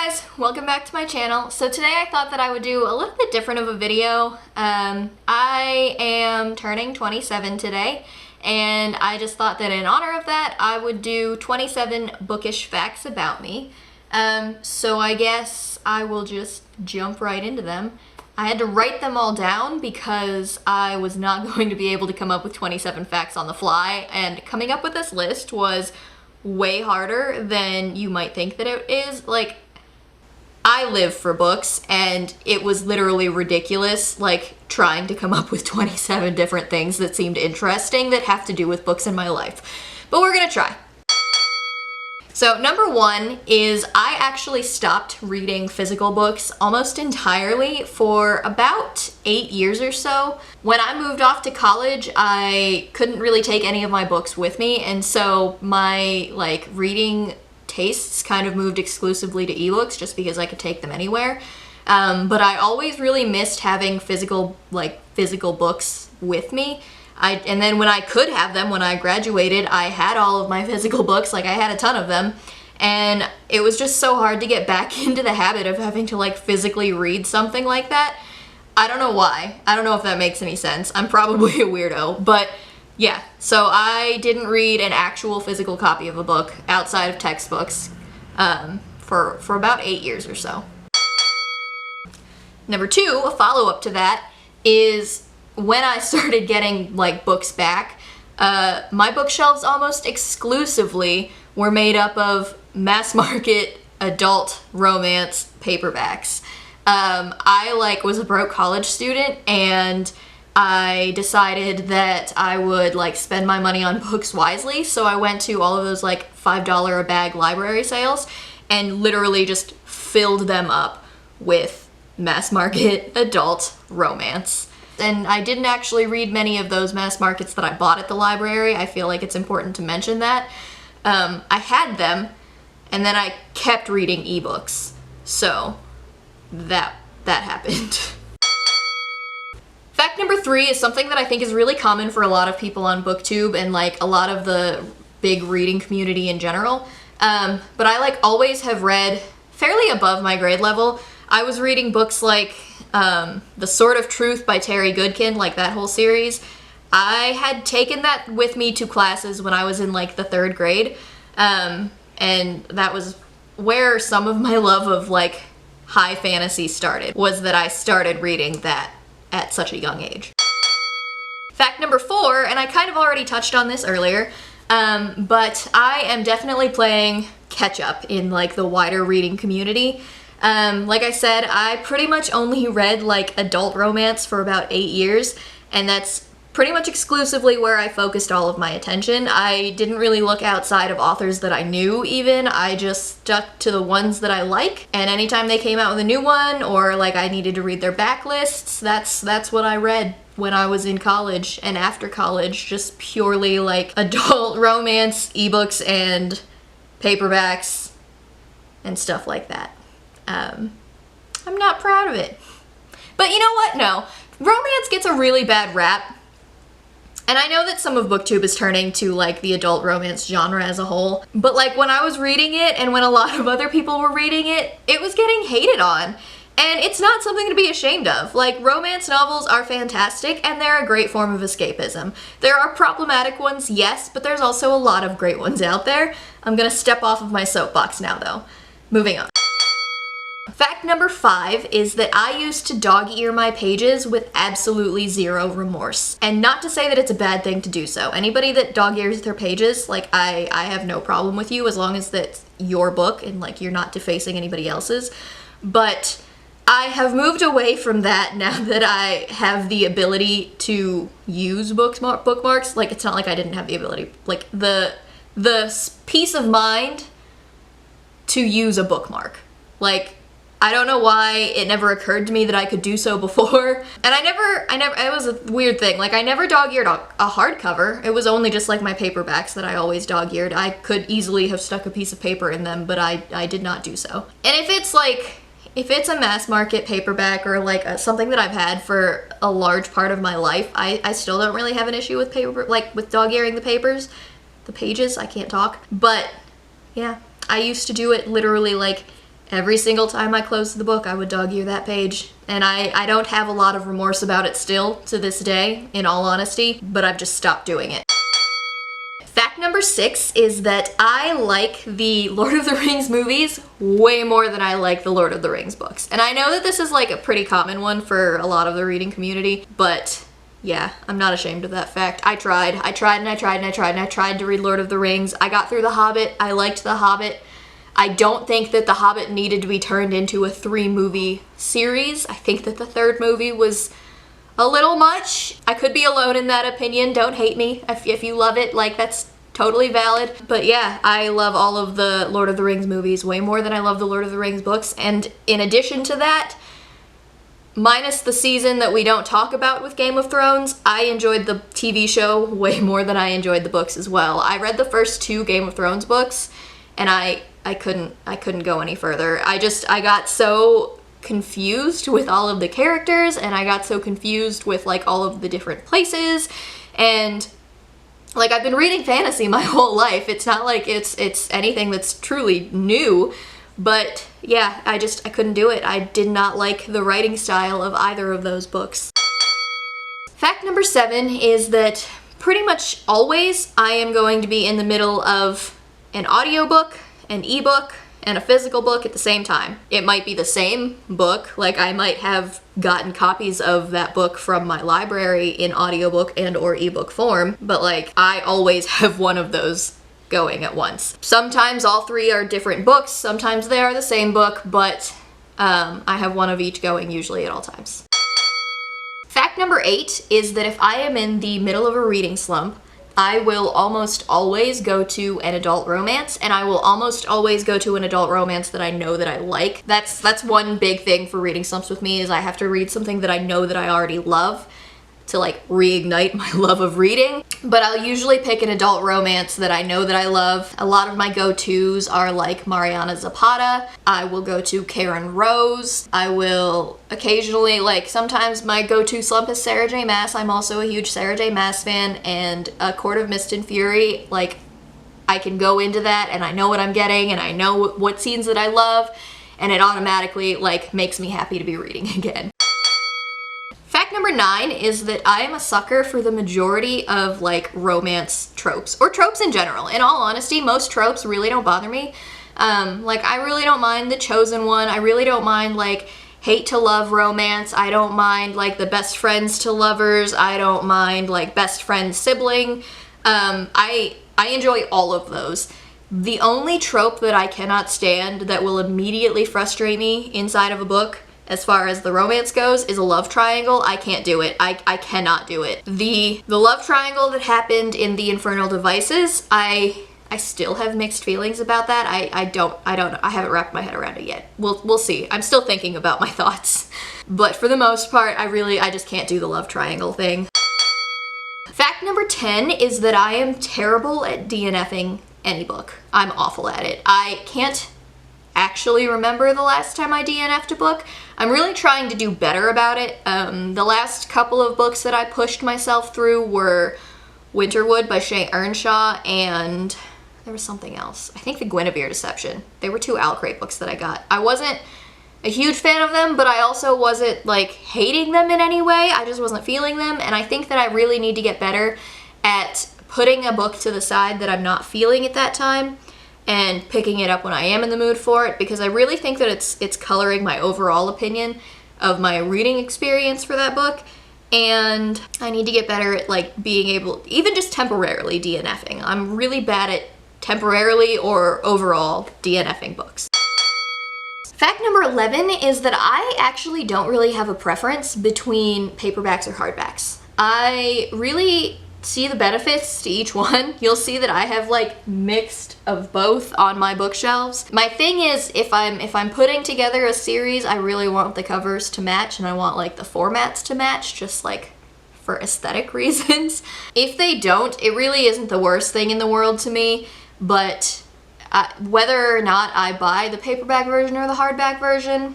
guys, welcome back to my channel. So today I thought that I would do a little bit different of a video. I am turning 27 today, and I just thought that in honor of that I would do 27 bookish facts about me. So I guess I will just jump right into them. I had to write them all down because I was not going to be able to come up with 27 facts on the fly, and coming up with this list was way harder than you might think that it is. Like, I live for books, and it was literally ridiculous, like, trying to come up with 27 different things that seemed interesting that have to do with books in my life. But we're gonna try. So number one is I actually stopped reading physical books almost entirely for about 8 years or so. When I moved off to college, I couldn't really take any of my books with me, and so my reading tastes kind of moved exclusively to ebooks just because I could take them anywhere. But I always really missed having physical books with me. And then when I could have them, when I graduated, I had all of my physical books, like I had a ton of them, and it was just so hard to get back into the habit of having to physically read something like that. I don't know why. I don't know if that makes any sense. I'm probably a weirdo, but yeah. So I didn't read an actual physical copy of a book outside of textbooks for about 8 years or so. Number two, a follow-up to that, is when I started getting books back, my bookshelves almost exclusively were made up of mass market adult romance paperbacks. I was a broke college student, and I decided that I would spend my money on books wisely, so I went to all of those $5 a bag library sales and literally just filled them up with mass market adult romance. And I didn't actually read many of those mass markets that I bought at the library. I feel like it's important to mention that. I had them, and then I kept reading ebooks, so that happened. Fact number three is something that I think is really common for a lot of people on BookTube and a lot of the big reading community in general. But I always have read fairly above my grade level. I was reading books like The Sword of Truth by Terry Goodkin, that whole series. I had taken that with me to classes when I was in the 3rd grade, and that was where some of my love of high fantasy started, was that I started reading that at such a young age. Fact number four, and I kind of already touched on this earlier, but I am definitely playing catch up in the wider reading community. Like I said, I pretty much only read adult romance for about 8 years, and that's pretty much exclusively where I focused all of my attention. I didn't really look outside of authors that I knew even. I just stuck to the ones that I like, and anytime they came out with a new one, or I needed to read their backlists, that's what I read when I was in college and after college, just purely adult romance, ebooks, and paperbacks, and stuff like that. I'm not proud of it. But you know what? No. Romance gets a really bad rap. And I know that some of BookTube is turning to the adult romance genre as a whole. But when I was reading it and when a lot of other people were reading it, it was getting hated on. And it's not something to be ashamed of. Romance novels are fantastic, and they're a great form of escapism. There are problematic ones, yes, but there's also a lot of great ones out there. I'm gonna step off of my soapbox now though. Moving on. Fact number five is that I used to dog-ear my pages with absolutely zero remorse. And not to say that it's a bad thing to do so. Anybody that dog-ears their pages, I have no problem with you as long as that's your book and you're not defacing anybody else's. But I have moved away from that now that I have the ability to use bookmarks. It's not like I didn't have the ability. The peace of mind to use a bookmark. I don't know why it never occurred to me that I could do so before. And I never, it was a weird thing. I never dog-eared a hardcover. It was only just my paperbacks that I always dog-eared. I could easily have stuck a piece of paper in them, but I did not do so. And if it's a mass market paperback or something that I've had for a large part of my life, I still don't really have an issue with with dog-earing the pages, I can't talk. But yeah, I used to do it literally every single time I closed the book, I would dog ear that page. And I don't have a lot of remorse about it still to this day, in all honesty, but I've just stopped doing it. Fact number 6 is that I like the Lord of the Rings movies way more than I like the Lord of the Rings books. And I know that this is like a pretty common one for a lot of the reading community, but yeah, I'm not ashamed of that fact. I tried to read Lord of the Rings. I got through The Hobbit. I liked The Hobbit. I don't think that The Hobbit needed to be turned into a 3-movie series. I think that the 3rd movie was a little much. I could be alone in that opinion. Don't hate me. If you love it, like, that's totally valid. But yeah, I love all of the Lord of the Rings movies way more than I love the Lord of the Rings books. And in addition to that, minus the season that we don't talk about with Game of Thrones, I enjoyed the TV show way more than I enjoyed the books as well. I read the first 2 Game of Thrones books, and I couldn't go any further. I got so confused with all of the characters, and I got so confused with like all of the different places, and like, I've been reading fantasy my whole life. It's not like it's anything that's truly new, but yeah, I couldn't do it. I did not like the writing style of either of those books. Fact number 7 is that pretty much always I am going to be in the middle of an audiobook, an ebook, and a physical book at the same time. It might be the same book, like I might have gotten copies of that book from my library in audiobook and or ebook form, but like I always have one of those going at once. Sometimes all 3 are different books, sometimes they are the same book, but I have one of each going usually at all times. Fact number 8 is that if I am in the middle of a reading slump, I will almost always go to an adult romance, and I will almost always go to an adult romance that I know that I like. That's one big thing for reading slumps with me, is I have to read something that I know that I already love to like reignite my love of reading. But I'll usually pick an adult romance that I know that I love. A lot of my go-tos are like Mariana Zapata. I will go to Karen Rose. I will occasionally, like sometimes my go-to slump is Sarah J Maas. I'm also a huge Sarah J Maas fan, and A Court of Mist and Fury, like I can go into that and I know what I'm getting and I know what scenes that I love, and it automatically like makes me happy to be reading again. Fact number 9 is that I am a sucker for the majority of like romance tropes, or tropes in general. In all honesty, most tropes really don't bother me. Like I really don't mind the chosen one. I really don't mind like hate to love romance. I don't mind like the best friends to lovers. I don't mind like best friend sibling. I enjoy all of those. The only trope that I cannot stand that will immediately frustrate me inside of a book, as far as the romance goes, is a love triangle. I can't do it. I cannot do it. The love triangle that happened in The Infernal Devices, I still have mixed feelings about that. I haven't wrapped my head around it yet. We'll see. I'm still thinking about my thoughts. But for the most part, I just can't do the love triangle thing. Fact number 10 is that I am terrible at DNFing any book. I'm awful at it. I can't actually remember the last time I DNF'd a book. I'm really trying to do better about it. The last couple of books that I pushed myself through were Winterwood by Shae Earnshaw, and there was something else. I think The Guinevere Deception. They were 2 Owl Crate books that I got. I wasn't a huge fan of them, but I also wasn't like hating them in any way. I just wasn't feeling them, and I think that I really need to get better at putting a book to the side that I'm not feeling at that time and picking it up when I am in the mood for it, because I really think that it's coloring my overall opinion of my reading experience for that book, and I need to get better at like being able, even just temporarily DNFing. I'm really bad at temporarily or overall DNFing books. Fact number 11 is that I actually don't really have a preference between paperbacks or hardbacks. I really see the benefits to each one. You'll see that I have like mixed of both on my bookshelves. My thing is, if I'm putting together a series, I really want the covers to match, and I want like the formats to match, just like for aesthetic reasons. If they don't, it really isn't the worst thing in the world to me, but whether or not I buy the paperback version or the hardback version,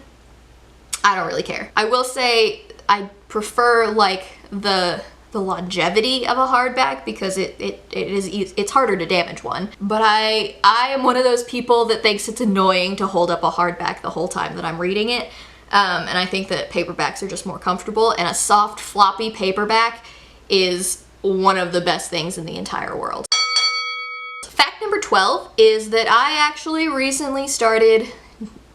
I don't really care. I will say I prefer like the the longevity of a hardback because it's harder to damage one. But I am one of those people that thinks it's annoying to hold up a hardback the whole time that I'm reading it. And I think that paperbacks are just more comfortable, and a soft, floppy paperback is one of the best things in the entire world. Fact number 12 is that I actually recently started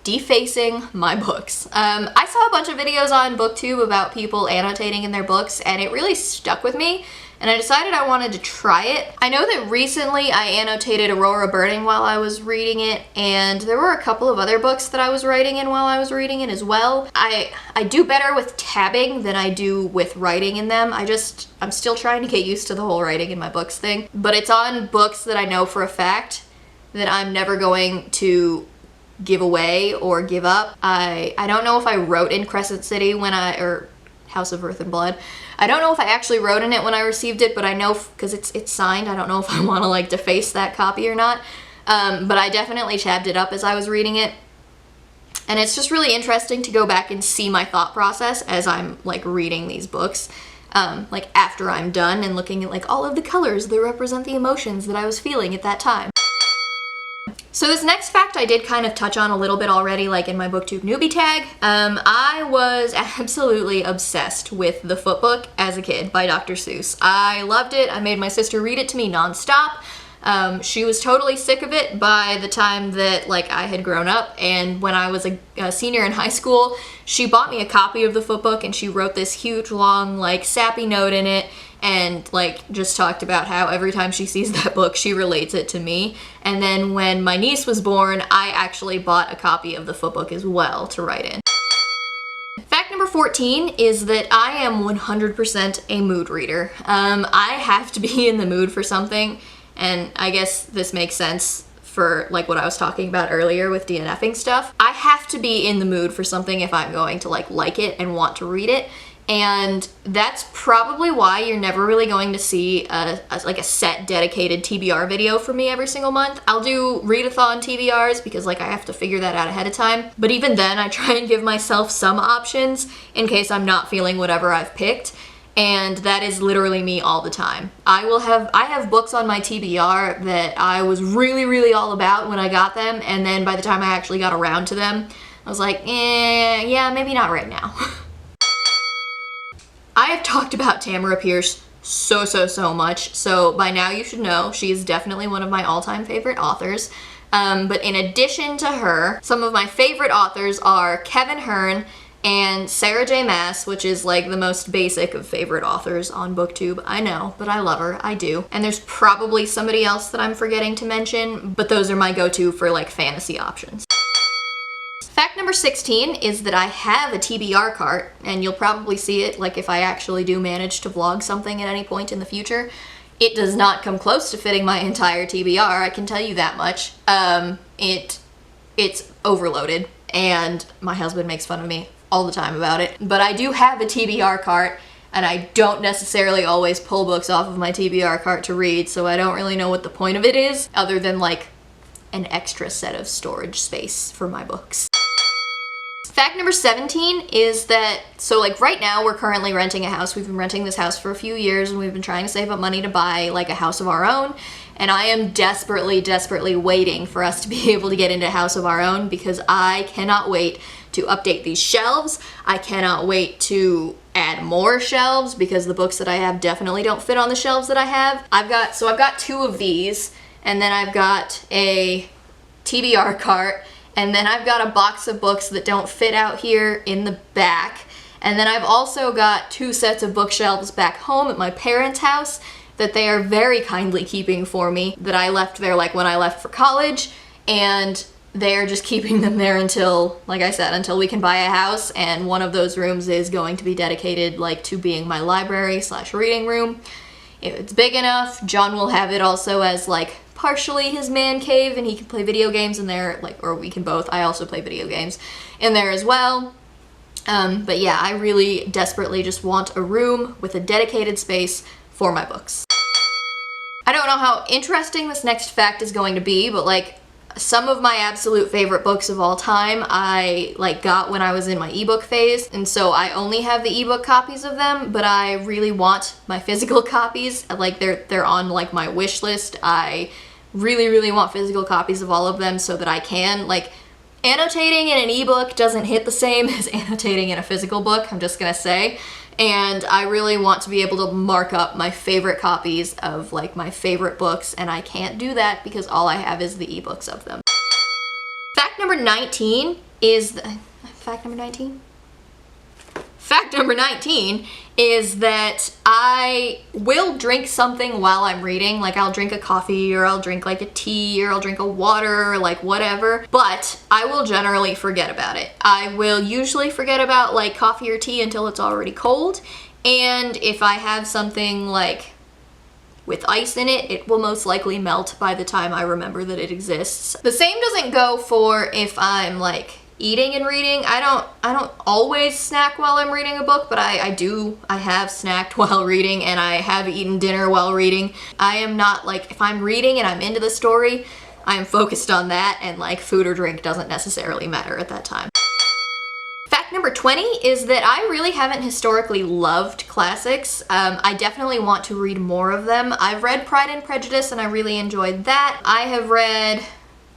defacing my books. I saw a bunch of videos on BookTube about people annotating in their books, and it really stuck with me, and I decided I wanted to try it. I know that recently I annotated Aurora Burning while I was reading it, and there were a couple of other books that I was writing in while I was reading it as well. I do better with tabbing than I do with writing in them. I'm still trying to get used to the whole writing in my books thing, but it's on books that I know for a fact that I'm never going to give away or give up. I don't know if I wrote in Crescent City or House of Earth and Blood. I don't know if I actually wrote in it when I received it, but I know because it's signed. I don't know if I want to like deface that copy or not. But I definitely tabbed it up as I was reading it. And it's just really interesting to go back and see my thought process as I'm like reading these books. Like after I'm done and looking at like all of the colors that represent the emotions that I was feeling at that time. So this next fact I did kind of touch on a little bit already, like in my BookTube newbie tag. I was absolutely obsessed with The Footbook as a kid by Dr. Seuss. I loved it. I made my sister read it to me nonstop. She was totally sick of it by the time that like I had grown up, and when I was a senior in high school, she bought me a copy of The Footbook, and she wrote this huge long like sappy note in it, and like just talked about how every time she sees that book she relates it to me. And then when my niece was born, I actually bought a copy of The Footbook as well to write in. Fact number 14 is that I am 100% a mood reader. I have to be in the mood for something, and I guess this makes sense for like what I was talking about earlier with DNFing stuff. I have to be in the mood for something if I'm going to like it and want to read it. And that's probably why you're never really going to see a set dedicated TBR video from me every single month. I'll do readathon TBRs because like I have to figure that out ahead of time. But even then I try and give myself some options in case I'm not feeling whatever I've picked. And that is literally me all the time. I have books on my TBR that I was really, really all about when I got them. And then by the time I actually got around to them, I was like, yeah, maybe not right now. I have talked about Tamara Pierce so much, so by now you should know she is definitely one of my all-time favorite authors. But in addition to her, some of my favorite authors are Kevin Hearn and Sarah J. Maas, which is like the most basic of favorite authors on BookTube. I know, but I love her, I do. And there's probably somebody else that I'm forgetting to mention, but those are my go-to for like fantasy options. Fact number 16 is that I have a TBR cart, and you'll probably see it like if I actually do manage to vlog something at any point in the future. It does not come close to fitting my entire TBR, I can tell you that much. It's overloaded, and my husband makes fun of me all the time about it. But I do have a TBR cart, and I don't necessarily always pull books off of my TBR cart to read, so I don't really know what the point of it is, other than like an extra set of storage space for my books. Fact number 17 is that, so like right now we're currently renting a house. We've been renting this house for a few years, and we've been trying to save up money to buy like a house of our own. And I am desperately waiting for us to be able to get into a house of our own, because I cannot wait to update these shelves. I cannot wait to add more shelves, because the books that I have definitely don't fit on the shelves that I have. I've got 2 of these, and then I've got a TBR cart, and then I've got a box of books that don't fit out here in the back. And then I've also got 2 sets of bookshelves back home at my parents' house that they are very kindly keeping for me, that I left there like when I left for college, and they're just keeping them there until, like I said, until we can buy a house. And one of those rooms is going to be dedicated like to being my library / reading room. If it's big enough, John will have it also as like partially his man cave, and he can play video games in there, like, or we can both. I also play video games in there as well. But yeah, I really desperately just want a room with a dedicated space for my books. I don't know how interesting this next fact is going to be, but like Some of my absolute favorite books of all time I like got when I was in my ebook phase, and so I only have the ebook copies of them, but I really want my physical copies. Like they're on like my wish list. I really want physical copies of all of them so that I can, like, annotating in an ebook doesn't hit the same as annotating in a physical book, I'm just gonna say. And I really want to be able to mark up my favorite copies of like my favorite books, and I can't do that because all I have is the ebooks of them. Fact number 19 is fact number 19? Fact number 19 is that I will drink something while I'm reading. Like I'll drink a coffee, or I'll drink like a tea, or I'll drink a water, or like whatever, but I will generally forget about it. I will usually forget about like coffee or tea until it's already cold, and if I have something like with ice in it, it will most likely melt by the time I remember that it exists. The same doesn't go for if I'm like eating and reading. I don't always snack while I'm reading a book, but I have snacked while reading, and I have eaten dinner while reading. I am not like, if I'm reading and I'm into the story, I am focused on that, and like food or drink doesn't necessarily matter at that time. Fact number 20 is that I really haven't historically loved classics. I definitely want to read more of them. I've read Pride and Prejudice and I really enjoyed that. I have read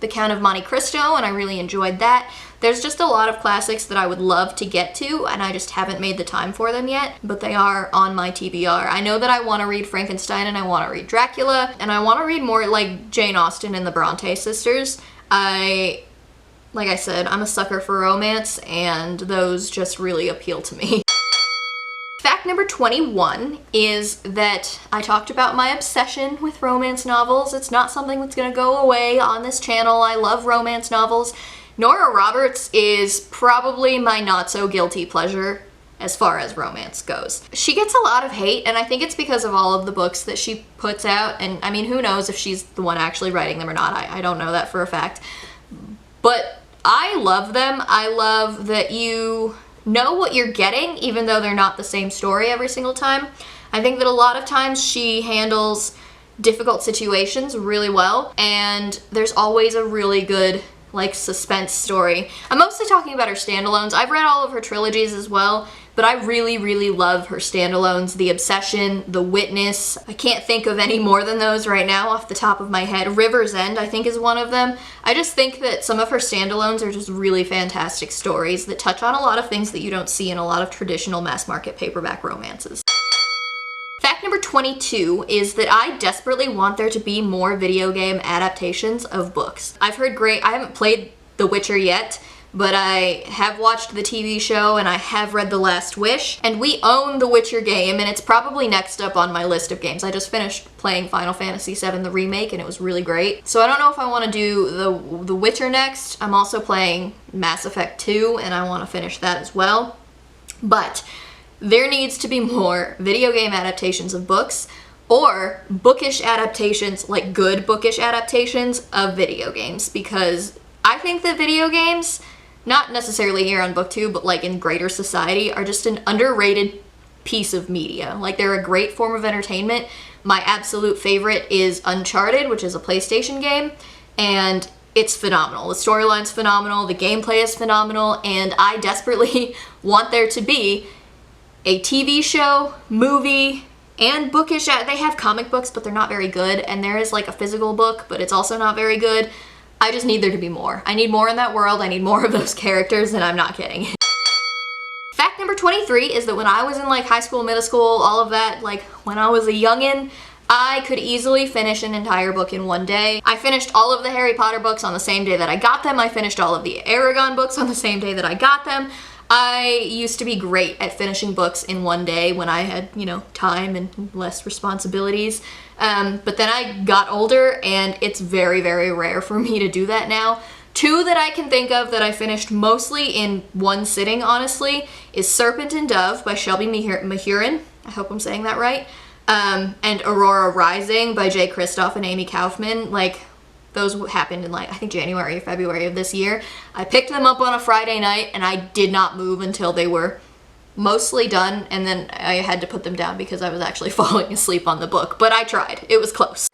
The Count of Monte Cristo and I really enjoyed that. There's just a lot of classics that I would love to get to, and I just haven't made the time for them yet, but they are on my TBR. I know that I want to read Frankenstein, and I want to read Dracula, and I want to read more like Jane Austen and the Bronte sisters. Like I said, I'm a sucker for romance, and those just really appeal to me. Fact number 21 is that I talked about my obsession with romance novels. It's not something that's gonna go away on this channel. I love romance novels. Nora Roberts is probably my not so guilty pleasure as far as romance goes. She gets a lot of hate, and I think it's because of all of the books that she puts out, and I mean, who knows if she's the one actually writing them or not. I don't know that for a fact. But I love them. I love that you know what you're getting, even though they're not the same story every single time. I think that a lot of times she handles difficult situations really well, and there's always a really good like suspense story. I'm mostly talking about her standalones. I've read all of her trilogies as well, but I really love her standalones. The Obsession, The Witness. I can't think of any more than those right now off the top of my head. River's End, I think, is one of them. I just think that some of her standalones are just really fantastic stories that touch on a lot of things that you don't see in a lot of traditional mass market paperback romances. Fact number 22 is that I desperately want there to be more video game adaptations of books. I've heard I haven't played The Witcher yet, but I have watched the TV show and I have read The Last Wish, and we own the Witcher game, and it's probably next up on my list of games. I just finished playing Final Fantasy VII, the remake, and it was really great. So I don't know if I want to do the Witcher next. I'm also playing Mass Effect 2, and I want to finish that as well. But there needs to be more video game adaptations of books, or bookish adaptations, like good bookish adaptations of video games, because I think that video games, not necessarily here on BookTube, but like in greater society, are just an underrated piece of media. Like, they're a great form of entertainment. My absolute favorite is Uncharted, which is a PlayStation game, and it's phenomenal. The storyline's phenomenal, the gameplay is phenomenal, and I desperately want there to be a TV show, movie, and bookish. They have comic books, but they're not very good, and there is like a physical book, but it's also not very good. I just need there to be more. I need more in that world. I need more of those characters, and I'm not kidding. Fact number 23 is that when I was in like high school, middle school, all of that, like when I was a youngin', I could easily finish an entire book in one day. I finished all of the Harry Potter books on the same day that I got them. I finished all of the Aragon books on the same day that I got them. I used to be great at finishing books in one day when I had, you know, time and less responsibilities. But then I got older, and it's very rare for me to do that now. Two that I can think of that I finished mostly in one sitting, honestly, is Serpent and Dove by Shelby Mahurin. I hope I'm saying that right. And Aurora Rising by Jay Kristoff and Amy Kaufman. Like, those happened in like, I think January or February of this year. I picked them up on a Friday night, and I did not move until they were mostly done, and then I had to put them down because I was actually falling asleep on the book, but I tried. It was close.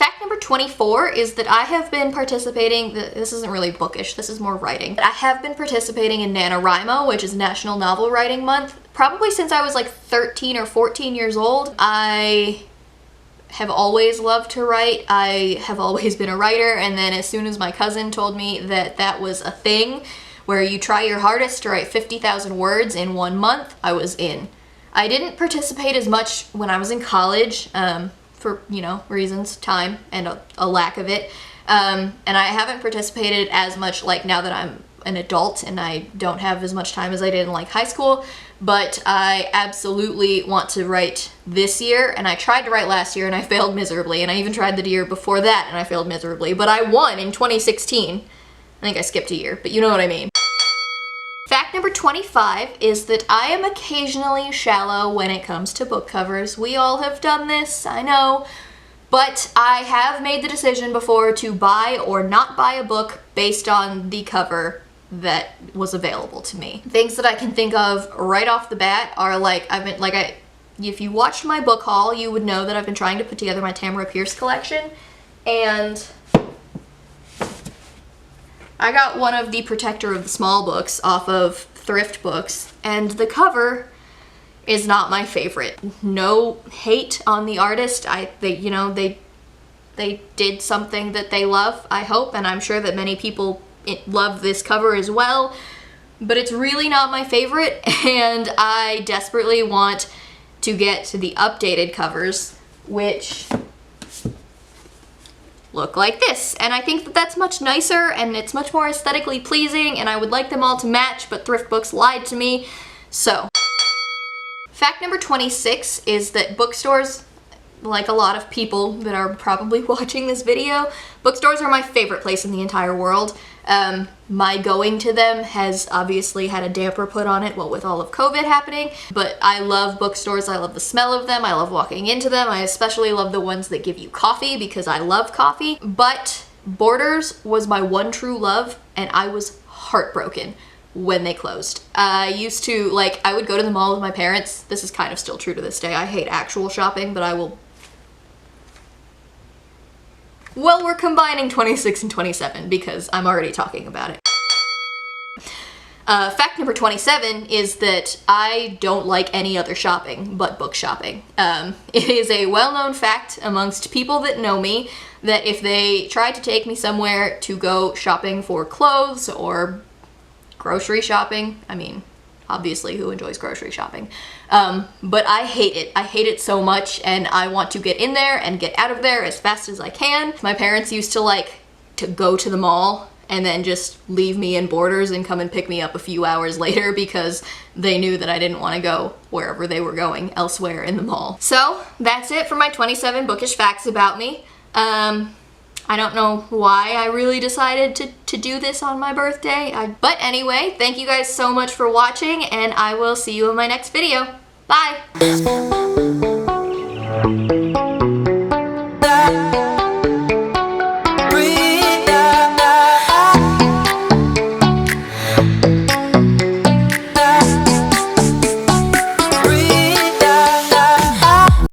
Fact number 24 is that I have been participating, this isn't really bookish, this is more writing. I have been participating in NaNoWriMo, which is National Novel Writing Month, probably since I was like 13 or 14 years old. I have always loved to write. I have always been a writer, and then as soon as my cousin told me that that was a thing where you try your hardest to write 50,000 words in 1 month, I was in. I didn't participate as much when I was in college, for, you know, reasons, time, and a lack of it. And I haven't participated as much like now that I'm an adult and I don't have as much time as I did in like high school, but I absolutely want to write this year, and I tried to write last year and I failed miserably, and I even tried the year before that and I failed miserably, but I won in 2016. I think I skipped a year, but you know what I mean. Fact number 25 is that I am occasionally shallow when it comes to book covers. We all have done this, I know, but I have made the decision before to buy or not buy a book based on the cover that was available to me. Things that I can think of right off the bat are like, if you watched my book haul, you would know that I've been trying to put together my Tamara Pierce collection, and I got one of the Protector of the Small books off of Thrift Books, and the cover is not my favorite. No hate on the artist. They did something that they love, I hope, and I'm sure that many people love this cover as well, but it's really not my favorite, and I desperately want to get to the updated covers, which look like this, and I think that that's much nicer and it's much more aesthetically pleasing, and I would like them all to match, but Thrift Books lied to me. So fact number 26 is that bookstores, like a lot of people that are probably watching this video, bookstores are my favorite place in the entire world. My going to them has obviously had a damper put on it, with all of COVID happening, but I love bookstores. I love the smell of them. I love walking into them. I especially love the ones that give you coffee because I love coffee. But Borders was my one true love, and I was heartbroken when they closed. I used to, I would go to the mall with my parents. This is kind of still true to this day. I hate actual shopping, but I will... Well, we're combining 26 and 27 because I'm already talking about it. Fact number 27 is that I don't like any other shopping but book shopping. It is a well-known fact amongst people that know me that if they try to take me somewhere to go shopping for clothes or grocery shopping, I mean, obviously who enjoys grocery shopping, but I hate it. I hate it so much, and I want to get in there and get out of there as fast as I can. My parents used to go to the mall and then just leave me in Borders and come and pick me up a few hours later because they knew that I didn't want to go wherever they were going elsewhere in the mall. So that's it for my 27 bookish facts about me. I don't know why I really decided to do this on my birthday. But anyway, thank you guys so much for watching, and I will see you in my next video. Bye!